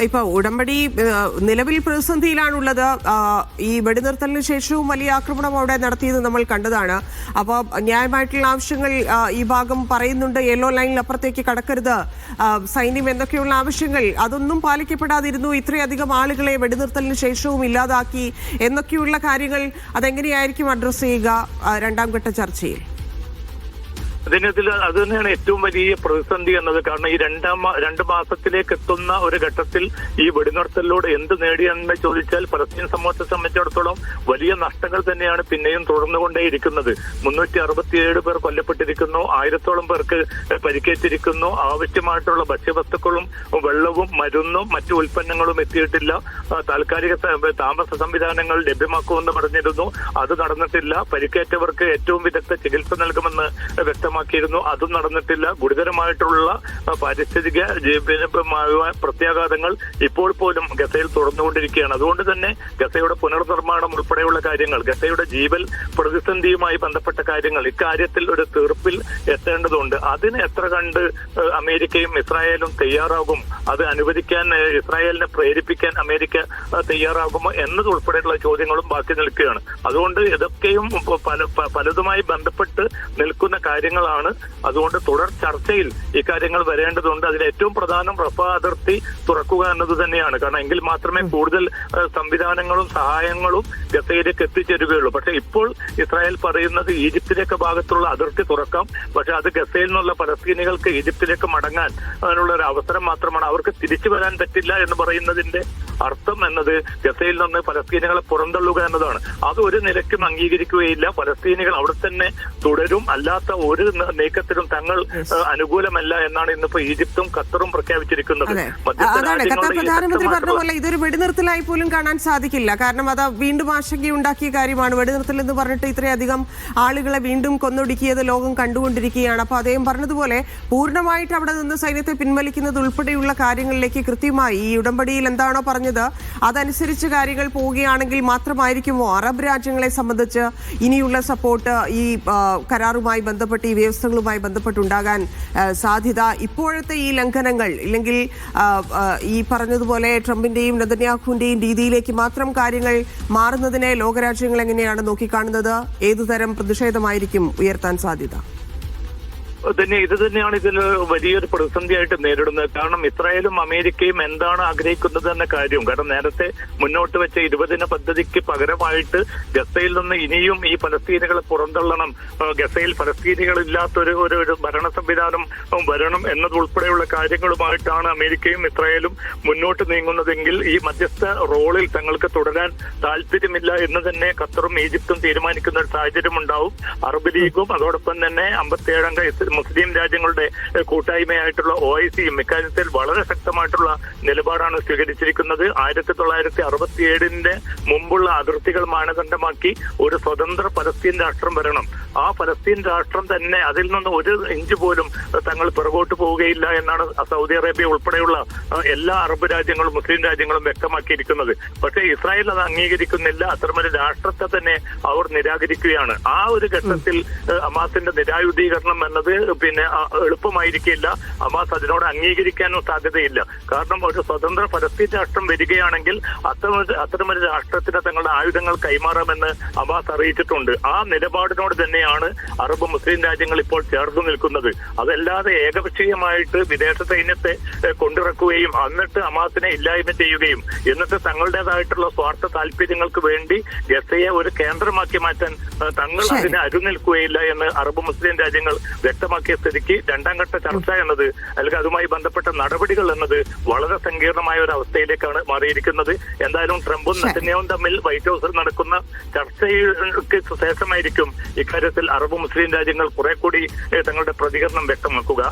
ഇപ്പൊ ഉടമ്പടി നിലവിൽ പ്രതിസന്ധിയിലാണുള്ളത്. ഈ വെടിനിർത്തലിന് ശേഷവും വലിയ ആക്രമണം അവിടെ നടത്തിയത് നമ്മൾ കണ്ടതാണ്. അപ്പോൾ ന്യായമായിട്ടുള്ള ആവശ്യങ്ങൾ ഈ ഭാഗം പറയുന്നുണ്ട്. യെല്ലോ ലൈനിൽ അപ്പുറത്തേക്ക് കടക്കരുത്, സൈന്യം എന്നൊക്കെയുള്ള ആവശ്യങ്ങൾ അതൊന്നും പാലിക്കപ്പെടാതിരുന്നു. ഇത്രയധികം ആളുകളെ വെടിനിർത്തലിന് ശേഷവും ഇല്ലാതാക്കി എന്നൊക്കെയുള്ള കാര്യങ്ങൾ അതെങ്ങനെയായിരിക്കും അഡ്രസ് ചെയ്യുക രണ്ടാം ഘട്ട ചർച്ചയിൽ? അതിനതിൽ അത് തന്നെയാണ് ഏറ്റവും വലിയ പ്രതിസന്ധി എന്നത്. കാരണം ഈ 2 മാസത്തിലേക്ക് എത്തുന്ന ഒരു ഘട്ടത്തിൽ ഈ വെടിനിർത്തലിലൂടെ എന്ത് നേടിയെന്ന് ചോദിച്ചാൽ പലസ്തീൻ സമൂഹത്തെ സംബന്ധിച്ചിടത്തോളം വലിയ നഷ്ടങ്ങൾ തന്നെയാണ് പിന്നെയും തുടർന്നുകൊണ്ടേയിരിക്കുന്നത്. 367 പേർ കൊല്ലപ്പെട്ടിരിക്കുന്നു, 1000-ഓളം പേർക്ക് പരിക്കേറ്റിരിക്കുന്നു. ആവശ്യമായിട്ടുള്ള ഭക്ഷ്യവസ്തുക്കളും വെള്ളവും മരുന്നും മറ്റു ഉൽപ്പന്നങ്ങളും എത്തിയിട്ടില്ല. താൽക്കാലിക താമസ സംവിധാനങ്ങൾ ലഭ്യമാക്കുമെന്ന് പറഞ്ഞിരുന്നു, അത് നടന്നിട്ടില്ല. പരിക്കേറ്റവർക്ക് ഏറ്റവും വിദഗ്ധ ചികിത്സ നൽകുമെന്ന് വ്യക്തമാക്കിയിരുന്നു, അതും നടന്നിട്ടില്ല. ഗുരുതരമായിട്ടുള്ള പാരിസ്ഥിതിക പ്രത്യാഘാതങ്ങൾ ഇപ്പോൾ പോലും ഗസയിൽ തുടർന്നുകൊണ്ടിരിക്കുകയാണ്. അതുകൊണ്ട് തന്നെ ഗസയുടെ പുനർനിർമ്മാണം ഉൾപ്പെടെയുള്ള കാര്യങ്ങൾ, ഗസയുടെ ജീവൽ പ്രതിസന്ധിയുമായി ബന്ധപ്പെട്ട കാര്യങ്ങൾ, ഇക്കാര്യത്തിൽ ഒരു തീർപ്പിൽ എത്തേണ്ടതുണ്ട്. അതിന് എത്ര കണ്ട് അമേരിക്കയും ഇസ്രായേലും തയ്യാറാകും, അത് അനുവദിക്കാൻ ഇസ്രായേലിനെ പ്രേരിപ്പിക്കാൻ അമേരിക്ക തയ്യാറാകുമോ എന്നതുൾപ്പെടെയുള്ള ചോദ്യങ്ങളും ബാക്കി നിൽക്കുകയാണ്. അതുകൊണ്ട് ഇതൊക്കെയും പലതുമായി ബന്ധപ്പെട്ട് നിൽക്കുന്ന കാര്യങ്ങളാണ്. അതുകൊണ്ട് തുടർ ചർച്ചയിൽ ഇക്കാര്യങ്ങൾ വരേണ്ടതുണ്ട്. അതിൽ ഏറ്റവും പ്രധാനം റഫാ അതിർത്തി തുറക്കുക എന്നത് തന്നെയാണ്. കാരണം എങ്കിൽ മാത്രമേ കൂടുതൽ സംവിധാനങ്ങളും സഹായങ്ങളും ഗസയിലേക്ക് എത്തിച്ചേരുകയുള്ളൂ. പക്ഷെ ഇപ്പോൾ ഇസ്രായേൽ പറയുന്നത് ഈജിപ്തിലേക്ക് ഭാഗത്തുള്ള അതിർത്തി തുറക്കാം, പക്ഷെ അത് ഗസയിൽ നിന്നുള്ള പലസ്തീനികൾക്ക് ഈജിപ്തിലേക്ക് മടങ്ങാൻ അതിനുള്ള ഒരു അവസരം മാത്രമാണ്. അവർക്ക് തിരിച്ചു വരാൻ പറ്റില്ല എന്ന് പറയുന്നതിന്റെ അർത്ഥം എന്നത് ഗസയിൽ നിന്ന് പലസ്തീനികളെ പുറന്തള്ളുക എന്നതാണ്. അത് ഒരു നിലയ്ക്കും അംഗീകരിക്കുകയില്ല. പലസ്തീനികൾ അവിടെ തന്നെ തുടരും, അല്ലാത്ത ഒരു നീക്കത്തിലും തങ്ങൾ അനുകൂലമല്ല എന്നാണ് ഇന്നിപ്പോ ഈജിപ്തും ഖത്തറും പ്രഖ്യാപിച്ചിരിക്കുന്നത്. അതാണ് ഖത്തർ പ്രധാനമന്ത്രി പറഞ്ഞ പോലെ ഇതൊരു വെടിനിർത്തലായി പോലും കാണാൻ സാധിക്കില്ല. കാരണം അത് വീണ്ടും ആശങ്കയുണ്ടാക്കിയ കാര്യമാണ്. വെടിനിർത്തൽ എന്ന് പറഞ്ഞിട്ട് ഇത്രയധികം ആളുകളെ വീണ്ടും കൊന്നൊടുക്കിയത് ലോകം കണ്ടുകൊണ്ടിരിക്കുകയാണ്. അപ്പൊ അദ്ദേഹം പറഞ്ഞതുപോലെ പൂർണ്ണമായിട്ട് അവിടെ നിന്ന് സൈന്യത്തെ പിൻവലിക്കുന്നത് ഉൾപ്പെടെയുള്ള കാര്യങ്ങളിലേക്ക് കൃത്യമായി ഈ ഉടമ്പടിയിൽ എന്താണോ പറഞ്ഞത് അതനുസരിച്ച് കാര്യങ്ങൾ പോവുകയാണെങ്കിൽ മാത്രമായിരിക്കുമോ അറബ് രാജ്യങ്ങളെ സംബന്ധിച്ച് ഇനിയുള്ള സപ്പോർട്ട് ഈ കരാറുമായി ബന്ധപ്പെട്ട് ഈ വ്യവസ്ഥകളുമായി ബന്ധപ്പെട്ടുണ്ടാകാൻ സാധ്യത? ഇപ്പോഴത്തെ ഈ ലംഘനങ്ങൾ ഇല്ലെങ്കിൽ ഈ പറഞ്ഞതുപോലെ ട്രംപിന്റെയും നെതന്യാഹുവിന്റെയും രീതിയിലേക്ക് മാത്രം കാര്യങ്ങൾ മാറുന്നതിനെ ലോകരാജ്യങ്ങൾ എങ്ങനെയാണ് നോക്കിക്കാണുന്നത്? ഏതുതരം പ്രതിഷേധമായിരിക്കും ഉയർത്താൻ സാധ്യത? ഇത് തന്നെയാണ് ഇതിൽ വലിയൊരു പ്രതിസന്ധിയായിട്ട് നേരിടുന്നത്. കാരണം ഇസ്രായേലും അമേരിക്കയും എന്താണ് ആഗ്രഹിക്കുന്നത് എന്ന കാര്യം, കാരണം നേരത്തെ മുന്നോട്ട് വെച്ച 20 ദിന പദ്ധതിക്ക് പകരമായിട്ട് ഗസയിൽ നിന്ന് ഇനിയും ഈ പലസ്തീനികളെ പുറന്തള്ളണം, ഗസയിൽ പലസ്തീനികളില്ലാത്തൊരു ഒരു ഭരണ സംവിധാനം വരണം എന്നതുൾപ്പെടെയുള്ള കാര്യങ്ങളുമായിട്ടാണ് അമേരിക്കയും ഇസ്രായേലും മുന്നോട്ട് നീങ്ങുന്നതെങ്കിൽ ഈ മധ്യസ്ഥ റോളിൽ തങ്ങൾക്ക് തുടരാൻ താല്പര്യമില്ല എന്ന് തന്നെ ഖത്തറും ഈജിപ്തും തീരുമാനിക്കുന്ന ഒരു സാഹചര്യം ഉണ്ടാവും. അറബ് ലീഗും അതോടൊപ്പം തന്നെ 57 അംഗ മുസ്ലിം രാജ്യങ്ങളുടെ കൂട്ടായ്മയായിട്ടുള്ള OICയും ഇക്കാര്യത്തിൽ വളരെ ശക്തമായിട്ടുള്ള നിലപാടാണ് സ്വീകരിച്ചിരിക്കുന്നത്. 1967 മുമ്പുള്ള അതിർത്തികൾ മാനദണ്ഡമാക്കി ഒരു സ്വതന്ത്ര പലസ്തീൻ രാഷ്ട്രം വരണം. ആ പലസ്തീൻ രാഷ്ട്രം തന്നെ അതിൽ നിന്ന് ഒരു ഇഞ്ച് പോലും തങ്ങൾ പിറകോട്ട് പോവുകയില്ല എന്നാണ് സൗദി അറേബ്യ ഉൾപ്പെടെയുള്ള എല്ലാ അറബ് രാജ്യങ്ങളും മുസ്ലിം രാജ്യങ്ങളും വ്യക്തമാക്കിയിരിക്കുന്നത്. പക്ഷേ ഇസ്രായേൽ അത് അംഗീകരിക്കുന്നില്ല. അത്തരമൊരു രാഷ്ട്രത്തെ തന്നെ അവർ നിരാകരിക്കുകയാണ്. ആ ഒരു ഘട്ടത്തിൽ ഹമാസിന്റെ നിരായുധീകരണം എന്നത് എളുപ്പമായിരിക്കില്ല. ഹമാസ് അതിനോട് അംഗീകരിക്കാനും സാധ്യതയില്ല. കാരണം ഒരു സ്വതന്ത്ര പലസ്തീൻ രാഷ്ട്രം വരികയാണെങ്കിൽ അത്തരമൊരു രാഷ്ട്രത്തിന് തങ്ങളുടെ ആയുധങ്ങൾ കൈമാറാമെന്ന് ഹമാസ് അറിയിച്ചിട്ടുണ്ട്. ആ നിലപാടിനോട് തന്നെയാണ് അറബ് മുസ്ലിം രാജ്യങ്ങൾ ഇപ്പോൾ ചേർന്നു നിൽക്കുന്നത്. അതല്ലാതെ ഏകപക്ഷീയമായിട്ട് വിദേശ സൈന്യത്തെ കൊണ്ടിറക്കുകയും എന്നിട്ട് ഹമാസിനെ ഇല്ലായ്മ ചെയ്യുകയും എന്നിട്ട് തങ്ങളുടേതായിട്ടുള്ള സ്വാർത്ഥ താല്പര്യങ്ങൾക്ക് വേണ്ടി ഗസയെ ഒരു കേന്ദ്രമാക്കി മാറ്റാൻ തങ്ങൾ അതിനെ അരുനിൽക്കുകയില്ല എന്ന് അറബ് മുസ്ലിം രാജ്യങ്ങൾ വ്യക്തമാക്കിയ സ്ഥിതിക്ക് രണ്ടാം ഘട്ട ചർച്ച എന്നത് അല്ലെങ്കിൽ അതുമായി ബന്ധപ്പെട്ട നടപടികൾ എന്നത് വളരെ സങ്കീർണമായ ഒരു അവസ്ഥയിലേക്കാണ് മാറിയിരിക്കുന്നത്. എന്തായാലും ട്രംപും നെതന്യാഹുവും തമ്മിൽ വൈറ്റ് ഹൌസിൽ നടക്കുന്ന ചർച്ചയ്ക്ക് ശേഷമായിരിക്കും ഇക്കാര്യത്തിൽ അറബ് മുസ്ലിം രാജ്യങ്ങൾ കുറെ കൂടി തങ്ങളുടെ പ്രതികരണം വ്യക്തമാക്കുക.